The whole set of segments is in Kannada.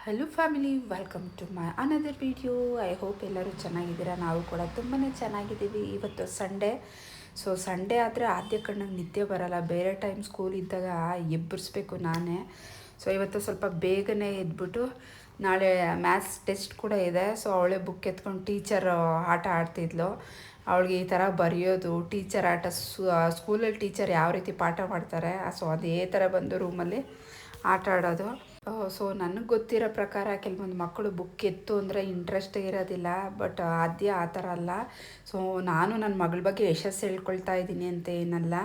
Hello family, welcome to my another video. I hope ಎಲ್ಲರೂ ಚೆನ್ನಾಗಿದ್ದೀರಾ. ನಾವು ಕೂಡ ತುಂಬಾ ಚೆನ್ನಾಗಿದ್ದೀವಿ. ಇವತ್ತು ಸಂಡೇ. ಸೊ ಸಂಡೇ ಆದರೆ ಆದ್ಯ ಕಣ್ಣಗೆ ನಿದ್ದೆ ಬರಲ್ಲ. ಬೇರೆ ಟೈಮ್ ಸ್ಕೂಲ್ ಇದ್ದಾಗ ಎಬ್ಬರಿಸ್ಬೇಕು ನಾನೇ. ಸೊ ಇವತ್ತು ಸ್ವಲ್ಪ ಬೇಗನೆ ಎದ್ಬಿಟ್ಟು ನಾಳೆ ಮ್ಯಾಥ್ಸ್ ಟೆಸ್ಟ್ ಕೂಡ ಇದೆ. ಸೊ ಅವಳೇ ಬುಕ್ ಎತ್ಕೊಂಡು ಟೀಚರ್ ಆಟ ಆಡ್ತಿದ್ಲು. ಅವಳಿಗೆ ಈ ಥರ ಬರೆಯೋದು, ಟೀಚರ್ ಆಟ, ಸ್ಕೂಲಲ್ಲಿ ಟೀಚರ್ ಯಾವ ರೀತಿ ಪಾಠ ಮಾಡ್ತಾರೆ ಸೊ ಅದೇ ಥರ ಬಂದು ರೂಮಲ್ಲಿ ಆಟ ಆಡೋದು. ಸೊ ನನಗೆ ಗೊತ್ತಿರೋ ಪ್ರಕಾರ ಕೆಲವೊಂದು ಮಕ್ಕಳು ಬುಕ್ ಎತ್ತು ಅಂದರೆ ಇಂಟ್ರೆಸ್ಟ್ ಇರೋದಿಲ್ಲ. ಬಟ್ ಆದ್ಯ ಆ ಥರ ಅಲ್ಲ. ಸೊ ನಾನು ನನ್ನ ಮಗಳ ಬಗ್ಗೆ ಯಶಸ್ಸು ಹೇಳ್ಕೊಳ್ತಾ ಇದ್ದೀನಿ ಅಂತ ಏನಲ್ಲ.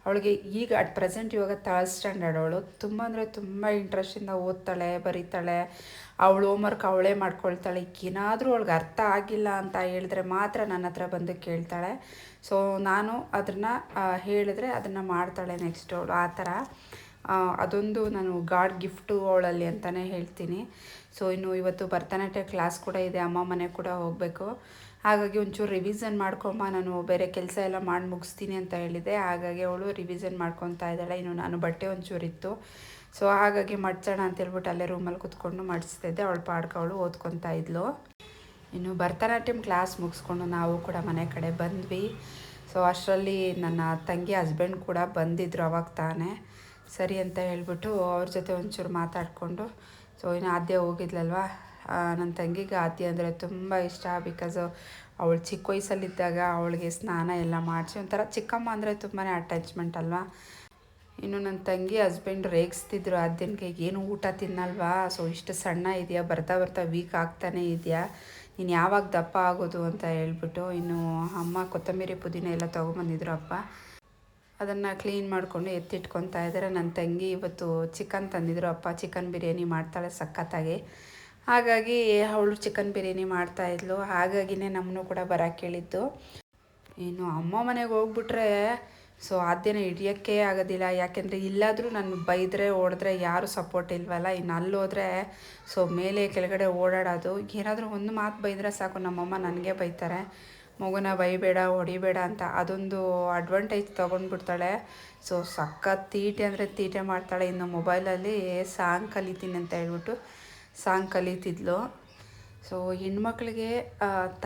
ಅವಳಿಗೆ ಈಗ ಅಟ್ ಪ್ರೆಸೆಂಟ್ ಇವಾಗ ಥರ್ಡ್ ಸ್ಟ್ಯಾಂಡರ್ಡ್. ಅವಳು ತುಂಬ ಅಂದರೆ ತುಂಬ ಇಂಟ್ರೆಸ್ಟಿಂದ ಓದ್ತಾಳೆ, ಬರೀತಾಳೆ. ಅವಳು ಹೋಮ್ವರ್ಕ್ ಅವಳೇ ಮಾಡ್ಕೊಳ್ತಾಳೆ. ಏನಾದರೂ ಅವಳಿಗೆ ಅರ್ಥ ಆಗಿಲ್ಲ ಅಂತ ಹೇಳಿದ್ರೆ ಮಾತ್ರ ನನ್ನ ಹತ್ರ ಬಂದು ಕೇಳ್ತಾಳೆ. ಸೊ ನಾನು ಅದನ್ನು ಹೇಳಿದ್ರೆ ಅದನ್ನು ಮಾಡ್ತಾಳೆ ನೆಕ್ಸ್ಟ್ ಅವಳು. ಆ ಥರ ಅದೊಂದು ನಾನು ಗಾಡ್ ಗಿಫ್ಟು ಅವಳಲ್ಲಿ ಅಂತಲೇ ಹೇಳ್ತೀನಿ. ಸೊ ಇನ್ನು ಇವತ್ತು ಭರತನಾಟ್ಯ ಕ್ಲಾಸ್ ಕೂಡ ಇದೆ. ಅಮ್ಮ ಮನೆಗೆ ಕೂಡ ಹೋಗಬೇಕು. ಹಾಗಾಗಿ ಒಂಚೂರು ರಿವಿಸನ್ ಮಾಡ್ಕೊಂಬ, ನಾನು ಬೇರೆ ಕೆಲಸ ಎಲ್ಲ ಮಾಡಿ ಮುಗಿಸ್ತೀನಿ ಅಂತ ಹೇಳಿದೆ. ಹಾಗಾಗಿ ಅವಳು ರಿವಿಸನ್ ಮಾಡ್ಕೊತಾ ಇದ್ದಾಳೆ. ಇನ್ನು ನಾನು ಬಟ್ಟೆ ಒಂಚೂರಿತ್ತು. ಸೊ ಹಾಗಾಗಿ ಮಡ್ಚೋಣ ಅಂತೇಳ್ಬಿಟ್ಟು ಅಲ್ಲೇ ರೂಮಲ್ಲಿ ಕೂತ್ಕೊಂಡು ಮಡಿಸ್ತಿದ್ದೆ. ಅವಳು ಪಾಡ್ಕ ಅವಳು ಓದ್ಕೊತಾ ಇದ್ಲು. ಇನ್ನು ಭರತನಾಟ್ಯಂ ಕ್ಲಾಸ್ ಮುಗಿಸ್ಕೊಂಡು ನಾವು ಕೂಡ ಮನೆ ಕಡೆ ಬಂದ್ವಿ. ಸೊ ಅಷ್ಟರಲ್ಲಿ ನನ್ನ ತಂಗಿ ಹಸ್ಬೆಂಡ್ ಕೂಡ ಬಂದಿದ್ದರು ಅವಾಗ ತಾನೇ. ಸರಿ ಅಂತ ಹೇಳ್ಬಿಟ್ಟು ಅವ್ರ ಜೊತೆ ಒಂಚೂರು ಮಾತಾಡಿಕೊಂಡು, ಸೊ ಇನ್ನು ಆದ್ಯ ಹೋಗಿದ್ಲಲ್ವ. ನನ್ನ ತಂಗಿಗೆ ಆದ್ಯ ಅಂದರೆ ತುಂಬ ಇಷ್ಟ. ಬಿಕಾಸ್ ಅವಳು ಚಿಕ್ಕ ವಯಸ್ಸಲ್ಲಿದ್ದಾಗ ಅವಳಿಗೆ ಸ್ನಾನ ಎಲ್ಲ ಮಾಡಿಸಿ ಒಂಥರ ಚಿಕ್ಕಮ್ಮ ಅಂದರೆ ತುಂಬಾ ಅಟ್ಯಾಚ್ಮೆಂಟ್ ಅಲ್ವಾ. ಇನ್ನು ನನ್ನ ತಂಗಿ ಹಸ್ಬೆಂಡ್ ರೇಗಿಸ್ತಿದ್ರು ಆದ್ಯನಿಗೆ, ಏನು ಊಟ ತಿನ್ನಲ್ವಾ, ಸೊ ಇಷ್ಟು ಸಣ್ಣ ಇದೆಯಾ, ಬರ್ತಾ ಬರ್ತಾ ವೀಕ್ ಆಗ್ತಾನೇ ಇದೆಯಾ, ನೀನು ಯಾವಾಗ ದಪ್ಪ ಆಗೋದು ಅಂತ ಹೇಳ್ಬಿಟ್ಟು. ಇನ್ನು ಅಮ್ಮ ಕೊತ್ತಂಬರಿ ಪುದೀನ ಎಲ್ಲ ತೊಗೊಂಬಂದಿದ್ರು ಅಪ್ಪ. ಅದನ್ನು ಕ್ಲೀನ್ ಮಾಡಿಕೊಂಡು ಎತ್ತಿಟ್ಕೊತಾ ಇದ್ದಾರೆ. ನನ್ನ ತಂಗಿ ಇವತ್ತು ಚಿಕನ್ ತಂದಿದ್ರು ಅಪ್ಪ. ಚಿಕನ್ ಬಿರಿಯಾನಿ ಮಾಡ್ತಾಳೆ ಸಖತ್ತಾಗಿ. ಹಾಗಾಗಿ ಅವಳು ಚಿಕನ್ ಬಿರಿಯಾನಿ ಮಾಡ್ತಾಯಿದ್ಲು. ಹಾಗಾಗಿನೇ ನಮ್ಮನ್ನು ಕೂಡ ಬರೋಕ್ಕೆ ಹೇಳಿದ್ದು. ಇನ್ನು ಅಮ್ಮ ಮನೆಗೆ ಹೋಗ್ಬಿಟ್ರೆ ಸೊ ಆದ್ಯನ ಹಿಡಿಯೋಕ್ಕೆ ಆಗೋದಿಲ್ಲ. ಯಾಕೆಂದರೆ ಇಲ್ಲಾದರೂ ನಾನು ಬೈದರೆ ಓಡಿದ್ರೆ ಯಾರು ಸಪೋರ್ಟ್ ಇಲ್ವಲ್ಲ. ಇನ್ನು ಅಲ್ಲೋದ್ರೆ ಸೊ ಮೇಲೆ ಕೆಳಗಡೆ ಓಡಾಡೋದು. ಏನಾದರೂ ಒಂದು ಮಾತು ಬೈದರೆ ಸಾಕು ನಮ್ಮಮ್ಮ ನನಗೆ ಬೈತಾರೆ, ಮಗುನ ಬೈಬೇಡ, ಹೊಡಿಬೇಡ ಅಂತ. ಅದೊಂದು ಅಡ್ವಾಂಟೇಜ್ ತೊಗೊಂಡ್ಬಿಡ್ತಾಳೆ. ಸೊ ಸಖತ್ ತೀಟೆ ಅಂದರೆ ತೀಟೆ ಮಾಡ್ತಾಳೆ. ಇನ್ನು ಮೊಬೈಲಲ್ಲಿ ಸಾಂಗ್ ಕಲಿತೀನಿ ಅಂತ ಹೇಳ್ಬಿಟ್ಟು ಸಾಂಗ್ ಕಲಿತಿದ್ಲು. ಸೊ ಹೆಣ್ಮಕ್ಳಿಗೆ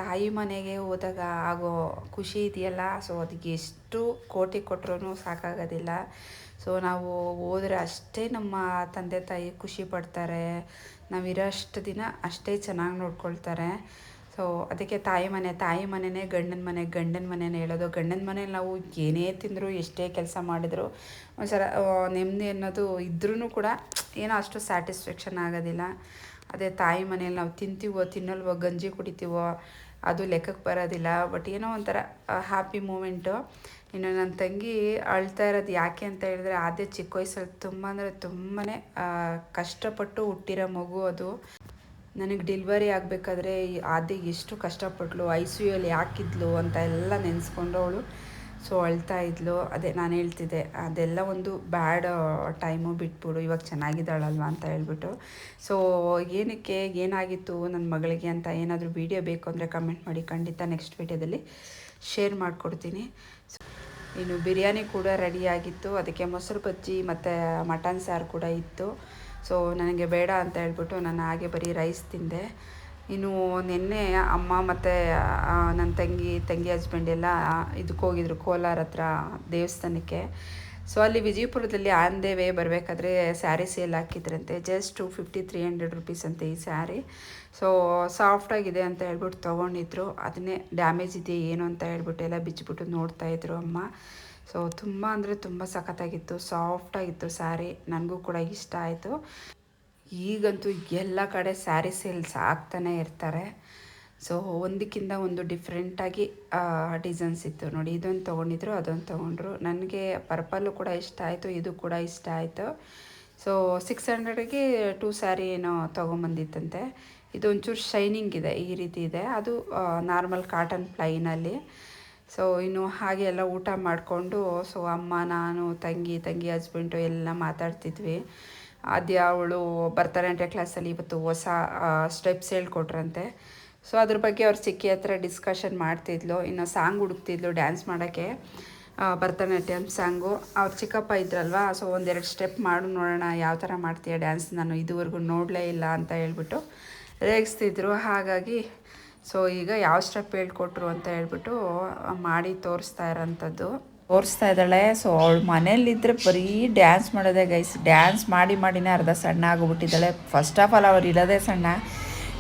ತಾಯಿ ಮನೆಗೆ ಹೋದಾಗ ಆಗೋ ಖುಷಿ ಇದೆಯಲ್ಲ, ಸೊ ಅದಕ್ಕೆ ಎಷ್ಟು ಕೋಟಿ ಕೊಟ್ಟರೂ ಸಾಕಾಗೋದಿಲ್ಲ. ಸೊ ನಾವು ಹೋದರೆ ಅಷ್ಟೇ ನಮ್ಮ ತಂದೆ ತಾಯಿ ಖುಷಿ ಪಡ್ತಾರೆ. ನಾವಿರೋ ಅಷ್ಟು ದಿನ ಅಷ್ಟೇ ಚೆನ್ನಾಗಿ ನೋಡ್ಕೊಳ್ತಾರೆ. ಸೊ ಅದಕ್ಕೆ ತಾಯಿ ಮನೆಯೇ ಗಂಡನ ಮನೆಯೇ ಹೇಳೋದು. ಗಂಡನ ಮನೇಲಿ ನಾವು ಏನೇ ತಿಂದರೂ ಎಷ್ಟೇ ಕೆಲಸ ಮಾಡಿದ್ರು ಒಂದ್ಸಲ ನೆಮ್ಮದಿ ಅನ್ನೋದು ಇದ್ರೂ ಕೂಡ ಏನೋ ಅಷ್ಟು ಸ್ಯಾಟಿಸ್ಫ್ಯಾಕ್ಷನ್ ಆಗೋದಿಲ್ಲ. ಅದೇ ತಾಯಿ ಮನೇಲಿ ನಾವು ತಿನ್ನಲ್ವೋ, ಗಂಜಿ ಕುಡಿತೀವೋ ಅದು ಲೆಕ್ಕಕ್ಕೆ ಬರೋದಿಲ್ಲ. ಬಟ್ ಏನೋ ಒಂಥರ ಹ್ಯಾಪಿ ಮೂಮೆಂಟು. ಇನ್ನು ನನ್ನ ತಂಗಿ ಅಳ್ತಾ ಇರೋದು ಯಾಕೆ ಅಂತ ಹೇಳಿದ್ರೆ, ಆದ್ಯ ಚಿಕ್ಕ ವಯಸ್ಸಲ್ಲಿ ತುಂಬ ಅಂದರೆ ತುಂಬಾ ಕಷ್ಟಪಟ್ಟು ಹುಟ್ಟಿರೋ ಮಗು ಅದು. ನನಗೆ ಡೆಲಿವರಿ ಆಗಬೇಕಾದ್ರೆ ಆದ್ಯ ಎಷ್ಟು ಕಷ್ಟಪಟ್ಟಳು, ICUಯಲ್ಲಿ ಯಾಕಿದ್ಲು ಅಂತ ಎಲ್ಲ ನೆನೆಸ್ಕೊಂಡು ಅವಳು ಸೊ ಅಳ್ತಾ ಇದ್ಲು. ಅದೇ ನಾನು ಹೇಳ್ತಿದ್ದೆ, ಅದೆಲ್ಲ ಒಂದು ಬ್ಯಾಡ್ ಟೈಮು, ಬಿಟ್ಬಿಡು, ಇವಾಗ ಚೆನ್ನಾಗಿದ್ದಾಳಲ್ವ ಅಂತ ಹೇಳ್ಬಿಟ್ಟು. ಸೊ ಏನಕ್ಕೆ ಏನಾಗಿತ್ತು ನನ್ನ ಮಗಳಿಗೆ ಅಂತ ಏನಾದರೂ ವೀಡಿಯೋ ಬೇಕು ಅಂದರೆ ಕಮೆಂಟ್ ಮಾಡಿ, ಖಂಡಿತ ನೆಕ್ಸ್ಟ್ ವೀಡಿಯೋದಲ್ಲಿ ಶೇರ್ ಮಾಡಿಕೊಡ್ತೀನಿ. ಇನ್ನು ಬಿರಿಯಾನಿ ಕೂಡ ರೆಡಿಯಾಗಿತ್ತು. ಅದಕ್ಕೆ ಮೊಸರು ಬಜ್ಜಿ ಮತ್ತು ಮಟನ್ ಸಾರು ಕೂಡ ಇತ್ತು. ಸೊ ನನಗೆ ಬೇಡ ಅಂತ ಹೇಳ್ಬಿಟ್ಟು ನಾನು ಹಾಗೆ ಬರೀ ರೈಸ್ ತಿಂದೆ. ಇನ್ನು ನಿನ್ನೆ ಅಮ್ಮ ಮತ್ತು ನನ್ನ ತಂಗಿ ಹಸ್ಬೆಂಡ್ ಎಲ್ಲ ಇದಕ್ಕೆ ಹೋಗಿದ್ರು, ಕೋಲಾರ ಹತ್ರ ದೇವಸ್ಥಾನಕ್ಕೆ. ಸೊ ಅಲ್ಲಿ ವಿಜಯಪುರದಲ್ಲಿ ಆನ್ ದೇ ವೇ ಬರಬೇಕಾದ್ರೆ ಸ್ಯಾರಿ ಸೇಲ್ ಹಾಕಿದ್ರಂತೆ. ಜಸ್ಟ್ 250-300 ರುಪೀಸ್ ಅಂತೆ ಈ ಸ್ಯಾರಿ. ಸೊ ಸಾಫ್ಟಾಗಿದೆ ಅಂತ ಹೇಳ್ಬಿಟ್ಟು ತೊಗೊಂಡಿದ್ರು. ಅದನ್ನೇ ಡ್ಯಾಮೇಜ್ ಇದೆ ಏನು ಅಂತ ಹೇಳ್ಬಿಟ್ಟು ಎಲ್ಲ ಬಿಚ್ಚಿಬಿಟ್ಟು ನೋಡ್ತಾಯಿದ್ರು ಅಮ್ಮ. ಸೊ ತುಂಬ ಅಂದರೆ ತುಂಬ ಸಖತ್ತಾಗಿತ್ತು, ಸಾಫ್ಟಾಗಿತ್ತು ಸ್ಯಾರಿ. ನನಗೂ ಕೂಡ ಇಷ್ಟ ಆಯಿತು. ಈಗಂತೂ ಎಲ್ಲ ಕಡೆ ಸ್ಯಾರಿ ಸೇಲ್ಸ್ ಆಗ್ತಾನೆ ಇರ್ತಾರೆ. ಸೊ ಒಂದಕ್ಕಿಂತ ಒಂದು ಡಿಫ್ರೆಂಟಾಗಿ ಡಿಸೈನ್ಸ್ ಇತ್ತು ನೋಡಿ. ಇದೊಂದು ತೊಗೊಂಡಿದ್ರು, ಅದೊಂದು ತೊಗೊಂಡ್ರು. ನನಗೆ ಪರ್ಪಲ್ಲು ಕೂಡ ಇಷ್ಟ ಆಯಿತು, ಇದು ಕೂಡ ಇಷ್ಟ ಆಯಿತು. ಸೊ 600ಗೆ 2 ಸ್ಯಾರಿ ಏನೋ ತೊಗೊಂಬಂದಿತ್ತಂತೆ. ಇದು ಒಂಚೂರು ಶೈನಿಂಗ್ ಇದೆ, ಈ ರೀತಿ ಇದೆ. ಅದು ನಾರ್ಮಲ್ ಕಾಟನ್ ಪ್ಲೈನಲ್ಲಿ. ಸೊ ಇನ್ನು ಹಾಗೆ ಎಲ್ಲ ಊಟ ಮಾಡಿಕೊಂಡು ಸೊ ಅಮ್ಮ, ನಾನು, ತಂಗಿ ಹಸ್ಬೆಂಡು ಎಲ್ಲ ಮಾತಾಡ್ತಿದ್ವಿ. ಆದ್ಯ ಅವಳು ಭರತನಾಟ್ಯ ಕ್ಲಾಸಲ್ಲಿ ಇವತ್ತು ಹೊಸ ಸ್ಟೆಪ್ಸ್ ಹೇಳ್ಕೊಟ್ರಂತೆ. ಸೊ ಅದ್ರ ಬಗ್ಗೆ ಅವ್ರ ಚಿಕ್ಕಿ ಹತ್ರ ಡಿಸ್ಕಷನ್ ಮಾಡ್ತಿದ್ಲು. ಇನ್ನು ಸಾಂಗ್ ಹುಡುಕ್ತಿದ್ಲು ಡ್ಯಾನ್ಸ್ ಮಾಡೋಕ್ಕೆ. ಭರತನಾಟ್ಯಂ ಸಾಂಗು. ಅವ್ರ ಚಿಕ್ಕಪ್ಪ ಇದ್ರಲ್ವ, ಸೊ ಒಂದೆರಡು ಸ್ಟೆಪ್ ಮಾಡು ನೋಡೋಣ ಯಾವ ಥರ ಮಾಡ್ತೀಯ ಡ್ಯಾನ್ಸ್, ನಾನು ಇದುವರೆಗೂ ನೋಡಲೇ ಇಲ್ಲ ಅಂತ ಹೇಳ್ಬಿಟ್ಟು ರೇಗಿಸ್ತಿದ್ರು. ಹಾಗಾಗಿ ಸೊ ಈಗ ಯಾವ ಸ್ಟೆಪ್ ಹೇಳ್ಕೊಟ್ರು ಅಂತ ಹೇಳ್ಬಿಟ್ಟು ಮಾಡಿ ತೋರಿಸ್ತಾ ಇದ್ದಾಳೆ. ಸೊ ಅವಳು ಮನೇಲಿದ್ದರೆ ಬರೀ ಡ್ಯಾನ್ಸ್ ಮಾಡೋದೇ ಗೈಸ್. ಡ್ಯಾನ್ಸ್ ಮಾಡಿನೇ ಅರ್ಧ ಸಣ್ಣ ಆಗಿಬಿಟ್ಟಿದ್ದಾಳೆ. ಫಸ್ಟ್ ಆಫ್ ಆಲ್ ಅವ್ರು ಇರೋದೇ ಸಣ್ಣ,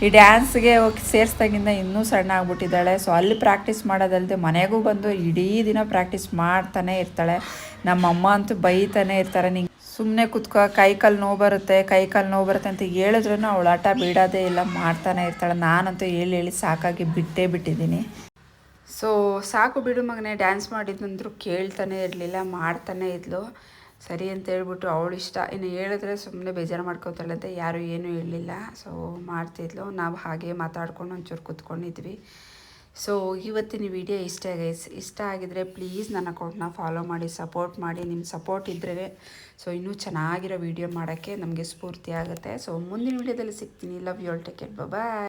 ಈ ಡ್ಯಾನ್ಸ್ಗೆ ಹೋಗಿ ಸೇರಿಸ್ದಾಗಿಂದ ಇನ್ನೂ ಸಣ್ಣ ಆಗಿಬಿಟ್ಟಿದ್ದಾಳೆ. ಸೊ ಅಲ್ಲಿ ಪ್ರಾಕ್ಟೀಸ್ ಮಾಡೋದಲ್ಲದೆ ಮನೆಗೂ ಬಂದು ಇಡೀ ದಿನ ಪ್ರಾಕ್ಟೀಸ್ ಮಾಡ್ತಾನೆ ಇರ್ತಾಳೆ. ನಮ್ಮಮ್ಮ ಅಂತೂ ಬೈತಾನೆ ಇರ್ತಾರೆ, ನಿಂಗೆ ಸುಮ್ಮನೆ ಕುತ್ಕೋ, ಕೈ ಕಾಲು ನೋವು ಬರುತ್ತೆ ಅಂತ ಹೇಳಿದ್ರೂ ಅವಳು ಆಟ ಬಿಡೋದೇ ಇಲ್ಲ, ಮಾಡ್ತಾನೆ ಇರ್ತಾಳೆ. ನಾನಂತೂ ಹೇಳಿ ಸಾಕಾಗಿ ಬಿಟ್ಟಿದ್ದೀನಿ. ಸೊ ಸಾಕು ಬಿಡು ಮಗನೇ, ಡ್ಯಾನ್ಸ್ ಮಾಡಿದ್ನಂದ್ರು ಕೇಳ್ತಾನೆ ಇರಲಿಲ್ಲ, ಮಾಡ್ತಾನೆ ಇದ್ಲು. ಸರಿ ಅಂತ ಹೇಳ್ಬಿಟ್ಟು ಅವಳು ಇಷ್ಟ, ಇನ್ನು ಹೇಳಿದ್ರೆ ಸುಮ್ಮನೆ ಬೇಜಾರು ಮಾಡ್ಕೊತಾಳಂತೆ, ಯಾರು ಏನೂ ಹೇಳಲಿಲ್ಲ. ಸೊ ಮಾಡ್ತಿದ್ಲು, ನಾವು ಹಾಗೆ ಮಾತಾಡ್ಕೊಂಡು ಒಂಚೂರು ಕೂತ್ಕೊಂಡಿದ್ವಿ. ಸೊ ಇವತ್ತಿನ ವಿಡಿಯೋ ಇಷ್ಟ ಆಗಿದ್ರೆ ಪ್ಲೀಸ್ ನನ್ನ ಅಕೌಂಟ್ನ ಫಾಲೋ ಮಾಡಿ, ಸಪೋರ್ಟ್ ಮಾಡಿ. ನಿಮ್ಮ ಸಪೋರ್ಟ್ ಇದ್ದರೆ ಸೊ ಇನ್ನೂ ಚೆನ್ನಾಗಿರೋ ವಿಡಿಯೋ ಮಾಡೋಕ್ಕೆ ನಮಗೆ ಸ್ಫೂರ್ತಿ ಆಗುತ್ತೆ. ಸೊ ಮುಂದಿನ ವಿಡಿಯೋದಲ್ಲಿ ಸಿಗ್ತೀನಿ. Love you all, take care, bye.